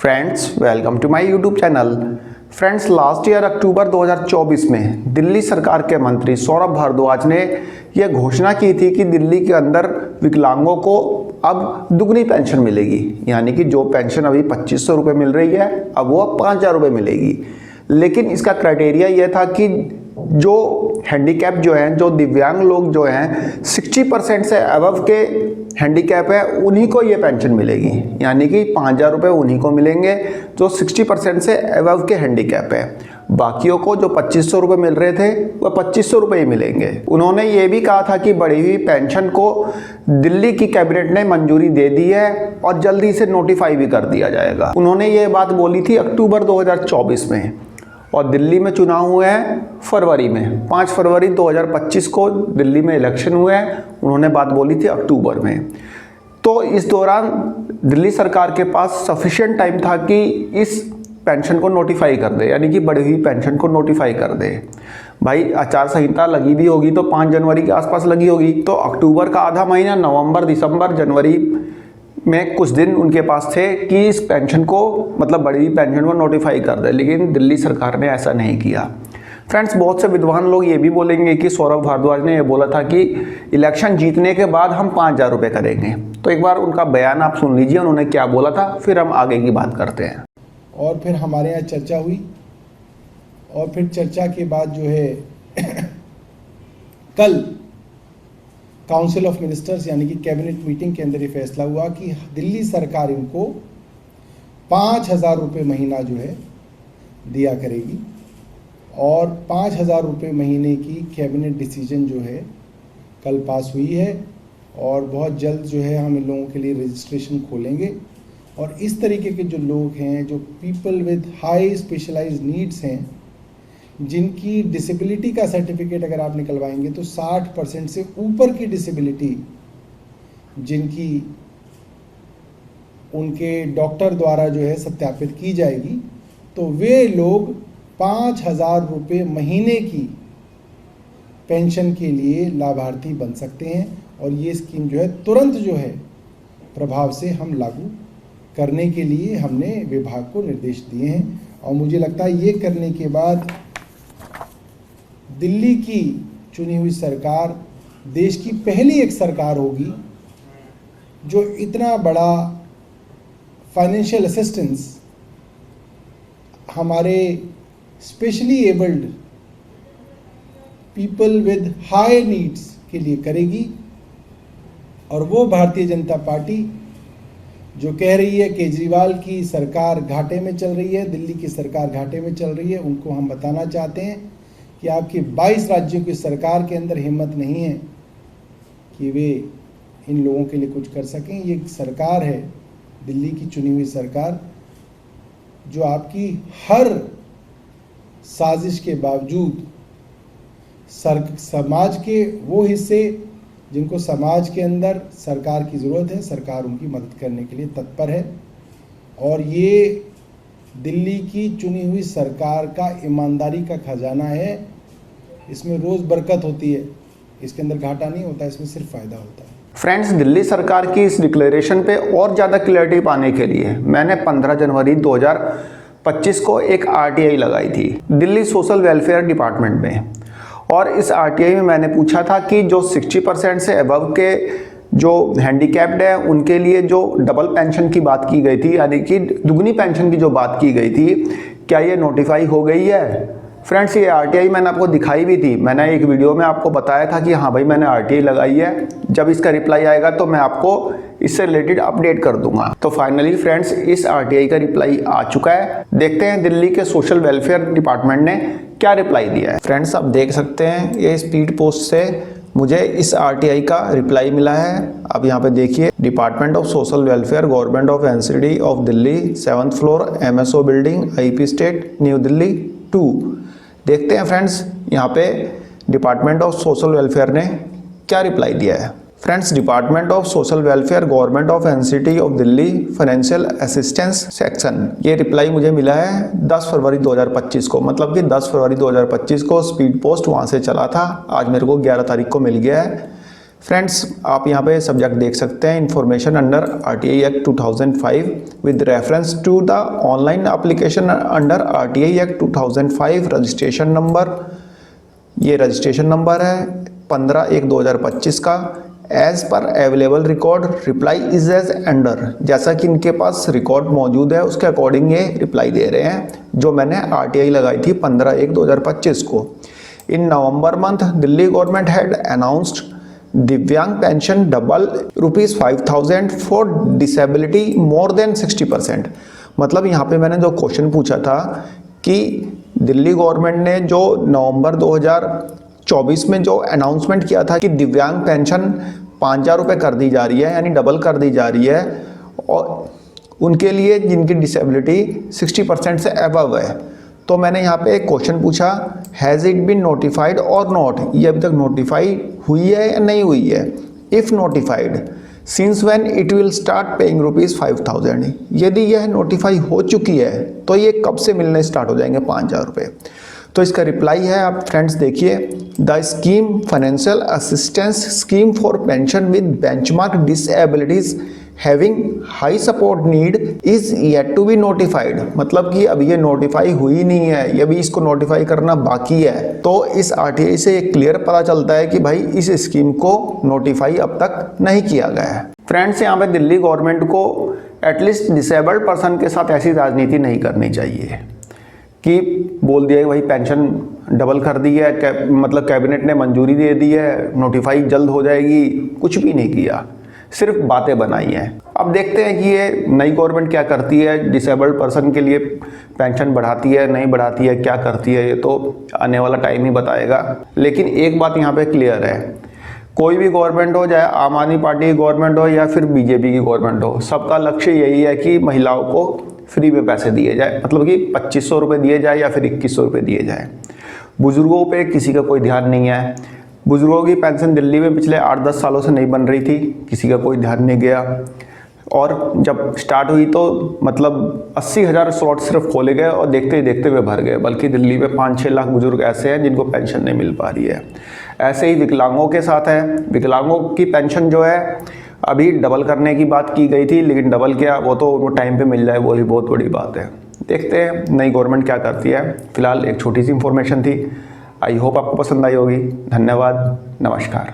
Friends welcome to my YouTube channel. Friends last year October 2024 में दिल्ली सरकार के मंत्री सौरभ भारद्वाज ने यह घोषणा की थी कि दिल्ली के अंदर विकलांगों को अब दुगनी पेंशन मिलेगी, यानी कि जो पेंशन अभी 2500 रुपये मिल रही है अब वो 5000 रुपये मिलेगी। लेकिन इसका क्राइटेरिया यह था कि जो हैंडीकैप जो हैं, जो दिव्यांग लोग जो हैं 60% से अबव के हैंडीकैप है उन्हीं को ये पेंशन मिलेगी, यानी कि 5000 रुपये उन्हीं को मिलेंगे जो 60% से अबव के हैंडीकैप है। बाकियों को जो 2500 रुपये मिल रहे थे वह 2500 रुपये ही मिलेंगे। उन्होंने ये भी कहा था कि बढ़ी हुई पेंशन को दिल्ली की कैबिनेट ने मंजूरी दे दी है और जल्दी से नोटिफाई भी कर दिया जाएगा। उन्होंने ये बात बोली थी अक्टूबर 2024 में और दिल्ली में चुनाव हुए हैं फरवरी में। 5 फरवरी 2025 को दिल्ली में इलेक्शन हुए हैं, उन्होंने बात बोली थी अक्टूबर में। तो इस दौरान दिल्ली सरकार के पास सफिशिएंट टाइम था कि इस पेंशन को नोटिफाई कर दे, यानी कि बढ़ी हुई पेंशन को नोटिफाई कर दे। भाई आचार संहिता लगी भी होगी तो 5 जनवरी के आसपास लगी होगी, तो अक्टूबर का आधा महीना, नवंबर, दिसंबर, जनवरी में कुछ दिन उनके पास थे कि इस पेंशन को मतलब बड़ी पेंशन को नोटिफाई कर दे, लेकिन दिल्ली सरकार ने ऐसा नहीं किया। फ्रेंड्स बहुत से विद्वान लोग ये भी बोलेंगे कि सौरभ भारद्वाज ने ये बोला था कि इलेक्शन जीतने के बाद हम 5000 रुपये करेंगे। तो एक बार उनका बयान आप सुन लीजिए, उन्होंने क्या बोला था, फिर हम आगे की बात करते हैं। और फिर हमारे यहाँ चर्चा हुई और फिर चर्चा के बाद जो है कल काउंसिल ऑफ मिनिस्टर्स यानी कि कैबिनेट मीटिंग के अंदर ये फैसला हुआ कि दिल्ली सरकार इनको 5000 रुपये महीना जो है दिया करेगी और 5000 रुपये महीने की कैबिनेट डिसीजन जो है कल पास हुई है और बहुत जल्द जो है हम इन लोगों के लिए रजिस्ट्रेशन खोलेंगे। और इस तरीके के जो लोग हैं, जो people with high specialized needs हैं, जिनकी डिसेबिलिटी का सर्टिफिकेट अगर आप निकलवाएंगे तो 60% से ऊपर की डिसेबिलिटी जिनकी उनके डॉक्टर द्वारा जो है सत्यापित की जाएगी, तो वे लोग 5000 रुपये महीने की पेंशन के लिए लाभार्थी बन सकते हैं। और ये स्कीम जो है तुरंत जो है प्रभाव से हम लागू करने के लिए हमने विभाग को निर्देश दिए हैं। और मुझे लगता है ये करने के बाद दिल्ली की चुनी हुई सरकार देश की पहली एक सरकार होगी जो इतना बड़ा फाइनेंशियल असिस्टेंस हमारे specially abled people with high needs के लिए करेगी। और वो भारतीय जनता पार्टी जो कह रही है केजरीवाल की सरकार घाटे में चल रही है, दिल्ली की सरकार घाटे में चल रही है, उनको हम बताना चाहते हैं कि आपकी 22 राज्यों की सरकार के अंदर हिम्मत नहीं है कि वे इन लोगों के लिए कुछ कर सकें। ये सरकार है दिल्ली की चुनी हुई सरकार जो आपकी हर साजिश के बावजूद समाज के वो हिस्से जिनको समाज के अंदर सरकार की ज़रूरत है, सरकार उनकी मदद करने के लिए तत्पर है। और ये दिल्ली की चुनी हुई सरकार का ईमानदारी का खजाना है, इसमें रोज़ बरकत होती है, इसके अंदर घाटा नहीं होता, इसमें सिर्फ फ़ायदा होता है। फ्रेंड्स दिल्ली सरकार की इस डिक्लेरेशन पे और ज़्यादा क्लैरिटी पाने के लिए मैंने 15 जनवरी 2025 को एक RTI लगाई थी दिल्ली सोशल वेलफेयर डिपार्टमेंट में। और इस RTI में मैंने पूछा था कि जो 60% से अबव के जो हैंडीकैप्ड है उनके लिए जो डबल पेंशन की बात की गई थी, यानी कि दुगनी पेंशन की जो बात की गई थी, क्या ये नोटिफाई हो गई है। फ्रेंड्स ये RTI मैंने आपको दिखाई भी थी, मैंने एक वीडियो में आपको बताया था कि हाँ भाई मैंने RTI लगाई है, जब इसका रिप्लाई आएगा तो मैं आपको इससे रिलेटेड अपडेट कर दूंगा। तो फाइनली फ्रेंड्स इस RTI का रिप्लाई आ चुका है। देखते हैं दिल्ली के सोशल वेलफेयर डिपार्टमेंट ने क्या रिप्लाई दिया है। फ्रेंड्स आप देख सकते हैं ये स्पीड पोस्ट से मुझे इस RTI का रिप्लाई मिला है। अब यहाँ पे देखिए, department of social welfare government of NCD of Delhi 7th floor MSO building IP state new Delhi 2। देखते हैं फ्रेंड्स यहाँ पे डिपार्टमेंट ऑफ सोशल वेलफेयर ने क्या रिप्लाई दिया है। Friends department of social welfare government of NCT of Delhi financial assistance section, ये reply मुझे मिला है 10 फरवरी 2025 को, मतलब कि 10 फरवरी 2025 को स्पीड पोस्ट वहाँ से चला था। आज मेरे को 11 तारीख को मिल गया है। फ्रेंड्स, आप यहाँ पे सब्जेक्ट देख सकते हैं, information under RTI act 2005 with reference to the online application under RTI act 2005 registration number, ये रजिस्ट्रेशन नंबर है 15/1/2025 का। As per available record reply is as under, जैसा कि इनके पास रिकॉर्ड मौजूद है उसके अकॉर्डिंग ये रिप्लाई दे रहे हैं, जो मैंने RTI लगाई थी 15/1/2025 को। In November month Delhi government had announced दिव्यांग pension double ₹5,000 for disability more than 60%। मतलब यहाँ पे मैंने जो क्वेश्चन पूछा था कि दिल्ली गवर्नमेंट ने जो नवंबर 2024 में जो अनाउंसमेंट किया था कि दिव्यांग पेंशन 5,000 रुपये कर दी जा रही है, यानी डबल कर दी जा रही है, और उनके लिए जिनकी डिसेबिलिटी 60% से अबव है। तो मैंने यहाँ पे एक क्वेश्चन पूछा, हैज़ इट बीन नोटिफाइड और नॉट, ये अभी तक नोटिफाई हुई है या नहीं हुई है। If notified, since when it will start paying ₹5,000। यदि यह नोटिफाई हो चुकी है तो ये कब से मिलने स्टार्ट हो जाएंगे 5,000 रुपये। तो इसका रिप्लाई है, आप फ्रेंड्स देखिए, the scheme financial assistance scheme for pension with benchmark disabilities having high support need is yet to be notified. मतलब कि अभी ये नोटिफाई हुई नहीं है, ये भी इसको नोटिफाई करना बाकी है। तो इस RTI से एक क्लियर पता चलता है कि भाई इस स्कीम को नोटिफाई अब तक नहीं किया गया है। फ्रेंड्स, यहाँ पे दिल्ली गवर्नमेंट को एटलीस्ट डिसेबल्ड पर्सन के साथ ऐसी राजनीति नहीं करनी चाहिए कि बोल दिया कि भाई पेंशन डबल कर दी है, मतलब कैबिनेट ने मंजूरी दे दी है, नोटिफाई जल्द हो जाएगी। कुछ भी नहीं किया, सिर्फ बातें बनाई हैं। अब देखते हैं कि ये नई गवर्नमेंट क्या करती है, डिसेबल्ड पर्सन के लिए पेंशन बढ़ाती है नहीं बढ़ाती है, क्या करती है, ये तो आने वाला टाइम ही बताएगा। लेकिन एक बात यहाँ पे क्लियर है, कोई भी गवर्नमेंट हो, चाहे आम आदमी पार्टी की गवर्नमेंट हो या फिर BJP की गवर्नमेंट हो, सबका लक्ष्य यही है कि महिलाओं को फ्री में पैसे दिए जाए, मतलब कि 2,500 रुपये दिए जाए या फिर 2,100 रुपये दिए जाए। बुजुर्गों पे किसी का कोई ध्यान नहीं है। बुजुर्गों की पेंशन दिल्ली में पिछले 8-10 सालों से नहीं बन रही थी, किसी का कोई ध्यान नहीं गया। और जब स्टार्ट हुई तो मतलब 80,000 स्लॉट सिर्फ खोले गए और देखते ही देखते हुए भर गए। बल्कि दिल्ली में 5-6 लाख बुजुर्ग ऐसे हैं जिनको पेंशन नहीं मिल पा रही है। ऐसे ही विकलांगों के साथ है। विकलांगों की पेंशन जो है अभी डबल करने की बात की गई थी, लेकिन डबल क्या, वो तो उनको टाइम पे मिल जाए, वो ही बहुत बड़ी बात है। देखते हैं नई गवर्नमेंट क्या करती है। फिलहाल एक छोटी सी इंफॉर्मेशन थी, आई होप आपको पसंद आई होगी। धन्यवाद, नमस्कार।